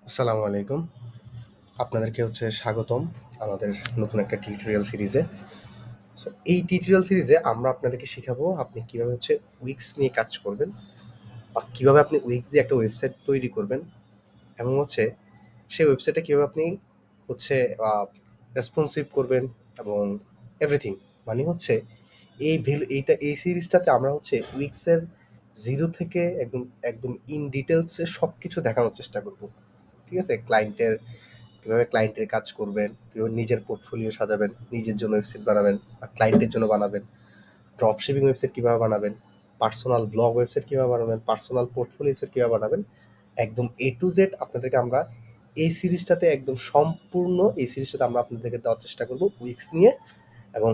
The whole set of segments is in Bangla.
আসসালামু আলাইকুম। আপনাদেরকে স্বাগতম আমাদের নতুন একটা টিউটোরিয়াল সিরিজে। সো এই টিউটোরিয়াল সিরিজে আমরা আপনাদেরকে শিখাবো আপনি কিভাবে উইক্স নিয়ে কাজ করবেন বা কিভাবে আপনি উইক্স দিয়ে একটা ওয়েবসাইট তৈরি করবেন এবং সেই ওয়েবসাইটে কিভাবে আপনি হচ্ছে আ রেসপন্সিভ করবেন এবং এভরিথিং। মানে এই সিরিজটাতে আমরা উইক্সের 0 থেকে একদম ইন ডিটেইলস এ সবকিছু দেখানোর চেষ্টা করব। ঠিক আছে? কিভাবে ক্লায়েন্টের কাজ করবেন, কিভাবে নিজের পোর্টফোলিও সাজাবেন, নিজের জন্য ওয়েবসাইট বানাবেন বা ক্লায়েন্টের জন্য বানাবেন, ড্রপ শিপিং ওয়েবসাইট কিভাবে বানাবেন, পার্সোনাল ব্লগ ওয়েবসাইট কিভাবে বানাবেন, পার্সোনাল পোর্টফোলিও ওয়েবসাইট কিভাবে বানাবেন, একদম A to Z আপনাদেরকে আমরা এই সিরিজটাতে আমরা আপনাদেরকে দেওয়ার চেষ্টা করব উইক্স নিয়ে এবং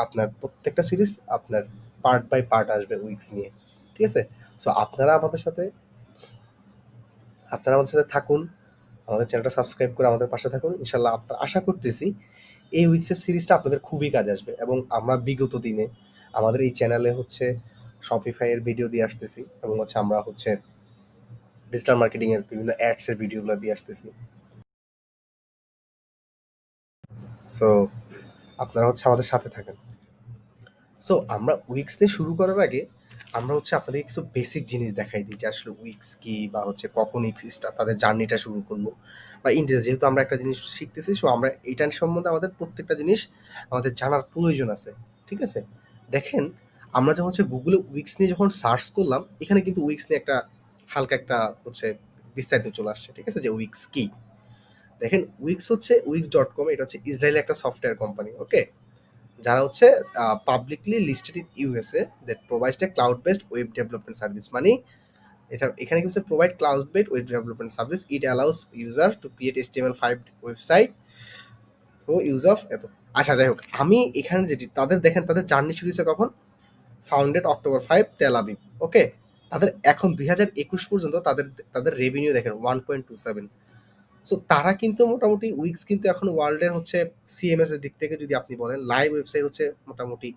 আপনার প্রত্যেকটা সিরিজ আপনার পার্ট বাই পার্ট আসবে উইক্স নিয়ে। ঠিক আছে? সো আপনারা আমাদের সাথে থাকুন। আমাদের চ্যানেলটা সাবস্ক্রাইব করে আমাদের পাশে থাকুন। ইনশাআল্লাহ আশা করতেছি এই উইকসের সিরিজটা আপনাদের খুবই কাজে আসবে এবং আমরা বিগত দিনে আমাদের এই চ্যানেলে শপিফাই এর ভিডিও দিয়ে আসতেছি এবং আমরা ডিজিটাল মার্কেটিং এর বিভিন্ন অ্যাডস এর ভিডিওগুলো দিয়ে আসতেছি। সো আপনারা আমাদের সাথে থাকেন। সো আমরা উইক্স দিয়ে শুরু করার আগে আমরা আপনাদের কিছু বেসিক জিনিস দেখাই দিই যে আসলে উইক্স কি বা কখন উইক্স তাদের জার্নিটা শুরু করলো বা ইন্টারেস্ট, যেহেতু আমরা একটা জিনিস শিখতেছি সো আমরা এইটার সম্বন্ধে আমাদের প্রত্যেকটা জিনিস আমাদের জানার প্রয়োজন আছে। ঠিক আছে? দেখেন, আমরা যখন গুগলে উইক্স নিয়ে যখন সার্চ করলাম, এখানে কিন্তু উইক্স নিয়ে একটা হালকা একটা বিস্তারিত চলে আসছে। ঠিক আছে? যে উইক্স কি, দেখেন wix.com, এটা ইসরায়েলের একটা সফটওয়্যার কোম্পানি। ওকে, যারা publicly listed in USA that provides a cloud based web development service. মানে এখানে কি provide cloud based web development service, it allows user to create HTML5 website ও ইউজ অফ এত। আচ্ছা, যাই হোক, আমি এখানে যেটি তাদের জার্নি শুরু হয়েছে কখন? Founded October 5, Tel Aviv. ওকে, তাদের এখন 2021 পর্যন্ত তাদের রেভিনিউ দেখেন 1.27। সো তারা কিন্তু মোটামুটি উইক্স কিন্তু এখন ওয়ার্ল্ডের সিএমএস এর দিক থেকে যদি আপনি বলেন লাইভ ওয়েবসাইট মোটামুটি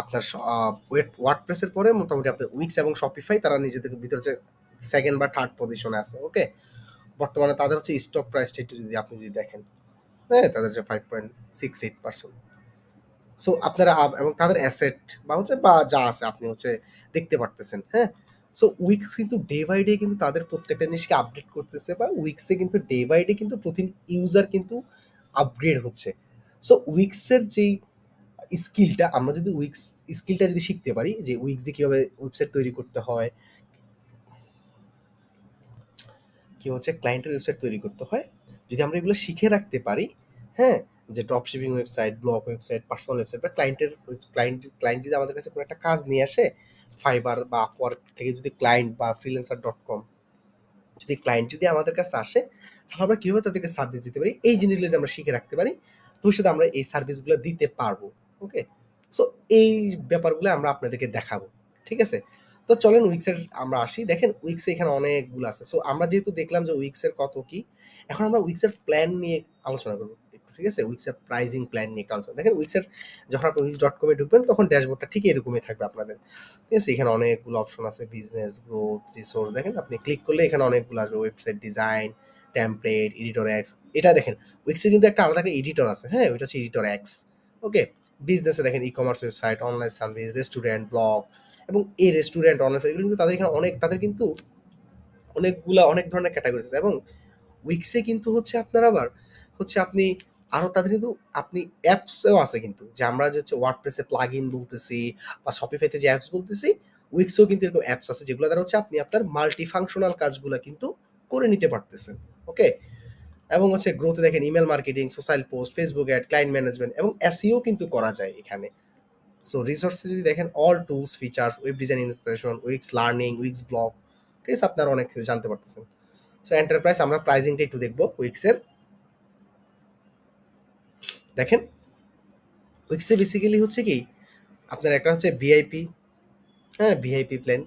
আপনার ওয়ার্ডপ্রেসের পরে মোটামুটি আপনার উইক্স এবং শপিফাই তারা নিজেদের ভিতরে সেকেন্ড বা থার্ড পজিশনে আছে। ওকে, বর্তমানে তাদের স্টক প্রাইসটা একটু যদি আপনি দেখেন, হ্যাঁ, তাদের 5.68%। সো আপনারা এবং তাদের অ্যাসেট বা যা আছে আপনি দেখতে পারতেছেন। হ্যাঁ, সো উইক্স কিন্তু ডে বাই ডে কিন্তু তাদের প্রত্যেকটা জিনিসকে আপডেট করতেছে বা উইক্সে কিন্তু ডে বাই ডে কিন্তু প্রতিদিন ইউজার কিন্তু আপগ্রেড হচ্ছে। সো উইক্সের যেই আমরা যদি উইক্স স্কিলটা যদি শিখতে পারি যে উইক্স দিয়ে কিভাবে ওয়েবসাইট তৈরি করতে হয়, কি ক্লায়েন্টের ওয়েবসাইট তৈরি করতে হয়, যদি আমরা এগুলো শিখে রাখতে পারি, হ্যাঁ, যে drop shipping website, blog website, personal website বা ক্লায়েন্ট যদি আমাদের কাছে কোনো একটা কাজ নিয়ে আসে, ফাইবার বা আপওয়ার্ক থেকে যদি ক্লায়েন্ট বা freelancer.com যদি ক্লায়েন্ট যদি আমাদের কাছে আসে, তাহলে আমরা কিভাবে তাদেরকে সার্ভিস দিতে পারি, এই জিনিসগুলো যদি আমরা শিখে রাখতে পারি, ভবিষ্যতে আমরা এই সার্ভিসগুলো দিতে পারবো। ওকে, সো এই ব্যাপারগুলো আমরা আপনাদেরকে দেখাবো। ঠিক আছে? তো চলেন উইক্সের আমরা আসি। দেখেন, উইক্সে এখানে অনেকগুলো আছে। সো আমরা যেহেতু দেখলাম যে উইক্সের কত কি, এখন আমরা উইক্সের প্ল্যান নিয়ে আলোচনা করব। ঠিক আছে? উইক্সের প্রাইজিং প্ল্যান নিয়ে একটু আলোচনা। দেখেন, যখন আপনি wix.com এ ঢুকবেন তখন ড্যাশবোর্ডটা ঠিক এরকমই থাকবে আপনাদের। ঠিক আছে? এখানে অনেকগুলো অপশন আছে, বিজনেস, গ্রোথ, রিসোর্স। দেখেন, আপনি ক্লিক করলে এখানে অনেকগুলো আসবে, website design, template, editor x. এটা দেখেন, উইক্সে কিন্তু একটা আলাদা এডিটর আছে। হ্যাঁ, ওইটা এডিটর এক্স। ওকে, বিজনেসে দেখেন e-commerce website, online service, restaurant, blog এবং এই রেস্টুরেন্ট, অনলাইন এগুলো কিন্তু তাদের এখানে তাদের কিন্তু অনেক ধরনের ক্যাটাগরি আছে এবং উইক্সে কিন্তু আপনার আবার আপনি আরো তাদের কিন্তু আপনি অ্যাপসও আছে কিন্তু, যে আমরা যে ওয়ার্ডপ্রেসে প্লাগইন বলতেছি বা শপিফাইতে যে অ্যাপস বলতেছি, উইক্সেও কিন্তু এরকম অ্যাপস আছে যেগুলো দ্বারা আপনি আপনার মাল্টি ফাংশনাল কাজগুলো কিন্তু করে নিতে পারতেছেন। ওকে, এবং গ্রোথে দেখেন email marketing, social post, Facebook ad, client management এবং এসইও কিন্তু করা যায় এখানে। সো রিসোর্সে যদি দেখেন all tools, features, web design, inspiration, weeks learning, weeks blog. ঠিক আছে? আপনারা অনেক কিছু জানতে পারতেছেন। সো এন্টারপ্রাইজ, আমরা প্রাইজিংটা একটু দেখবো উইক্সের। দেখেন, উইক্সে বেসিক্যালি কি আপনার একটা ভিআইপি, হ্যাঁ, ভিআইপি প্ল্যান।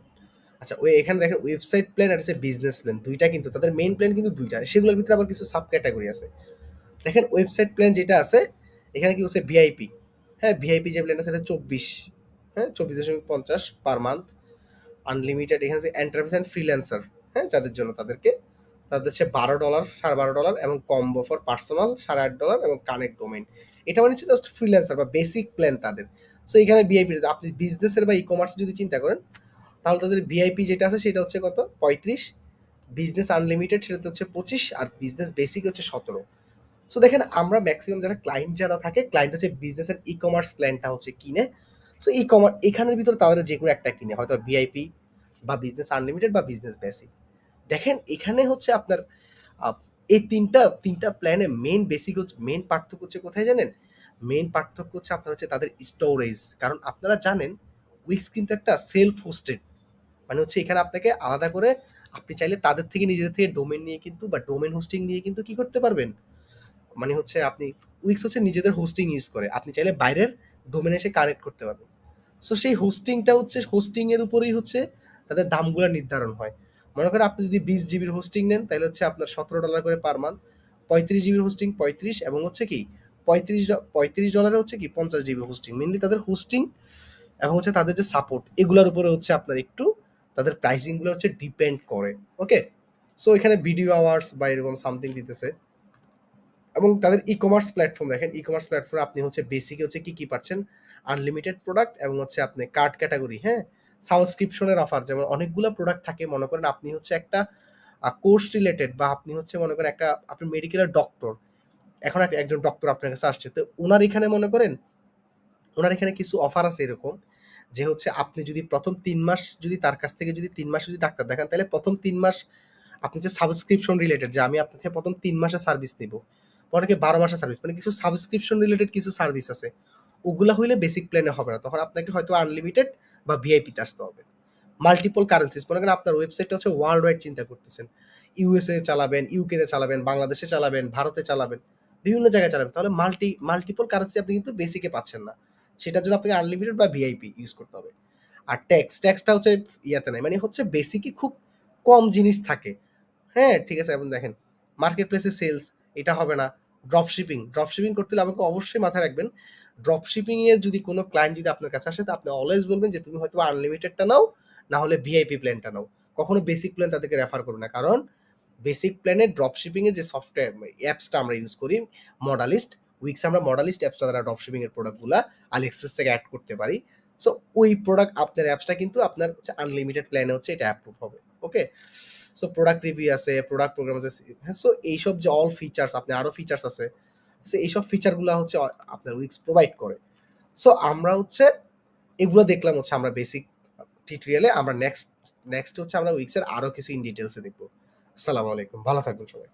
আচ্ছা, এখানে দেখেন ওয়েবসাইট প্ল্যান আর বিজনেস প্ল্যান, দুইটা কিন্তু তাদের মেইন প্ল্যান কিন্তু দুইটা, সেগুলোর ভিতরে আবার কিছু সাব ক্যাটাগরি আছে। দেখেন, ওয়েবসাইট প্ল্যান যেটা আছে এখানে কি ভিআইপি, হ্যাঁ, ভিআইপি যে প্ল্যান আছে এটা 24, হ্যাঁ, 24.50 পার মান্থ, আনলিমিটেড। এখানে এন্টারপ্রাইজ অ্যান্ড ফ্রিল্যান্সার, হ্যাঁ, যাদের জন্য তাদের হচ্ছে $12, $12.5 এবং কম্বো ফর পার্সোনাল $8.5 এবং কানেক্ট ডোমেইন। এটা মানে হচ্ছে জাস্ট ফ্রিল্যান্সার বা বেসিক প্ল্যান তাদের। সো এখানে ভিআইপি আপনি বিজনেসের বা ই-কমার্স যদি চিন্তা করেন তাহলে তাদের ভিআইপি যেটা আছে সেটা হচ্ছে কত 35, বিজনেস আনলিমিটেড সেটা হচ্ছে 25 আর বিজনেস বেসিক হচ্ছে 17। সো দেখেন আমরা ম্যাক্সিমাম যারা ক্লায়েন্ট যারা থাকে ক্লায়েন্ট হচ্ছে বিজনেসের ই-কমার্স প্ল্যানটা হচ্ছে কিনে। সো ই-কমার্স এখানের ভিতরে তাদের যে কোনো একটা কিনে হয়তো ভিআইপি বা বিজনেস আনলিমিটেড বা বিজনেস বেসিক। দেখেন এখানে হচ্ছে আপনার এই তিনটা প্ল্যানে মেইন বেসিক হচ্ছে মেইন পার্থক্য হচ্ছে কোথায় জানেন? মেইন পার্থক্য হচ্ছে আপনার হচ্ছে তাদের স্টোরেজ। কারণ আপনারা জানেন উইক্স কিন্তু একটা সেলফ হোস্টেড, মানে হচ্ছে এখানে আপনাকে আলাদা করে আপনি চাইলে তাদের থেকে নিজেদের থেকে ডোমেন নিয়ে কিন্তু বা ডোমেন হোস্টিং নিয়ে কিন্তু কি করতে পারবেন, মানে হচ্ছে আপনি উইক্স হচ্ছে নিজেদের হোস্টিং ইউজ করে আপনি চাইলে বাইরের ডোমেনে এসে কানেক্ট করতে পারবেন। সো সেই হোস্টিংটা হচ্ছে হোস্টিং এর উপরেই হচ্ছে তাদের দামগুলো নির্ধারণ হয়। মনে করেন আপনি যদি 20 জিবির হোস্টিং নেন তাহলে হচ্ছে আপনার $17 করে পার মান্থ, 35 জিবির হোস্টিং 35 এবং হচ্ছে কি $35 হচ্ছে কি 50 জিবি হোস্টিং। মেনলি তাদের হোস্টিং এবং হচ্ছে তাদের যে সাপোর্ট এগুলোর উপরে হচ্ছে আপনার একটু তাদের প্রাইসিং গুলো হচ্ছে ডিপেন্ড করে। ওকে, সো এখানে ভিডিও আওয়ার্স বা এরকম সামথিং দিতেছে। এবং তাদের ই-কমার্স প্ল্যাটফর্ম দেখেন, ই-কমার্স প্ল্যাটফর্মে আপনি হচ্ছে বেসিকে হচ্ছে কি পাচ্ছেন, আনলিমিটেড প্রোডাক্ট এবং হচ্ছে আপনি কার্ড ক্যাটাগরি, হ্যাঁ, সাবস্ক্রিপশনের অফার, যেমন অনেকগুলো প্রোডাক্ট থাকে। মনে করেন আপনি হচ্ছে একটা কোর্স রিলেটেড বা আপনি হচ্ছে মনে করেন একটা আপনি মেডিকেলের ডক্টর, এখন একজন ডক্টর আপনার কাছে আসছে, তো ওনার এখানে মনে করেন ওনার এখানে কিছু অফার আছে এরকম যে হচ্ছে আপনি যদি প্রথম 3 মাস যদি তার কাছ থেকে যদি 3 মাস যদি ডাক্তার দেখান তাহলে প্রথম 3 মাস আপনি যে সাবস্ক্রিপশন রিলেটেড যে আমি আপনার থেকে প্রথম 3 মাসের সার্ভিস নিব, অনেকে 12 মাসের সার্ভিস, মানে কিছু সাবস্ক্রিপশন রিলেটেড কিছু সার্ভিস আছে, ওগুলা হইলে বেসিক প্ল্যানে হবে না, তখন আপনাকে হয়তো আনলিমিটেড বা ভিআইপিতে আসতে হবে। মাল্টিপল কারেন্সিস, মনে করেন আপনার ওয়েবসাইটটা হচ্ছে ওয়ার্ল্ড ওয়াইড চিন্তা করতেছেন, ইউএসএ চালাবেন, ইউকেতে চালাবেন, বাংলাদেশে চালাবেন, ভারতে চালাবেন, বিভিন্ন জায়গায় চালাবেন, তাহলে মাল্টিপল কারেন্সি আপনি কিন্তু বেসিকে পাচ্ছেন না, সেটার জন্য আপনাকে আনলিমিটেড বা ভিআইপি ইউজ করতে হবে। আর ট্যাক্সটা হচ্ছে ইয়াতে নাই, মানে হচ্ছে বেসিকই খুব কম জিনিস থাকে। হ্যাঁ, ঠিক আছে। এবং দেখেন মার্কেট প্লেসে সেলস এটা হবে না। ড্রপ শিপিং করতে হলে আমাকে অবশ্যই মাথায় রাখবেন, ড্রপ শিপিং এর যদি কোনো ক্লায়েন্ট যদি আপনার কাছে আসে তো আপনি অলওয়েজ বলবেন যে তুমি হয়তো আনলিমিটেডটা নাও, না হলে ভিআইপি প্ল্যানটা নাও। কখনো বেসিক প্ল্যান তাদেরকে রেফার করবে না, কারণ বেসিক প্ল্যানে ড্রপ শিপিং এর যে সফটওয়্যার অ্যাপসটা আমরা ইউজ করি মডালিস্ট, উইক্স আমরা মডালিস্ট অ্যাপসটা দ্বারা ড্রপ শিপিং এর প্রোডাক্টগুলা আলি এক্সপ্রেস থেকে অ্যাড করতে পারি। সো ওই প্রোডাক্ট আপনার অ্যাপসটা কিন্তু আপনার হচ্ছে আনলিমিটেড প্ল্যানে হচ্ছে এটা অ্যাপ্রুভ হবে। ওকে, সো প্রোডাক্ট রিভিউ আছে, প্রোডাক্ট প্রোগ্রাম আছে, হ্যাঁ, সো এইসব যে অল ফিচার্স আপনি আরো ফিচার্স আছে, সো এইসব ফিচারগুলো হচ্ছে আপনার উইক্স প্রোভাইড করে। সো আমরা হচ্ছে এগুলো দেখলাম হচ্ছে আমরা বেসিক টিউটোরিয়ালে। আমরা নেক্সট হচ্ছে আমরা উইক্সের আরো কিছু ইন ডিটেলসে দেখবো। আসসালামু আলাইকুম, ভালো থাকবেন সবাই।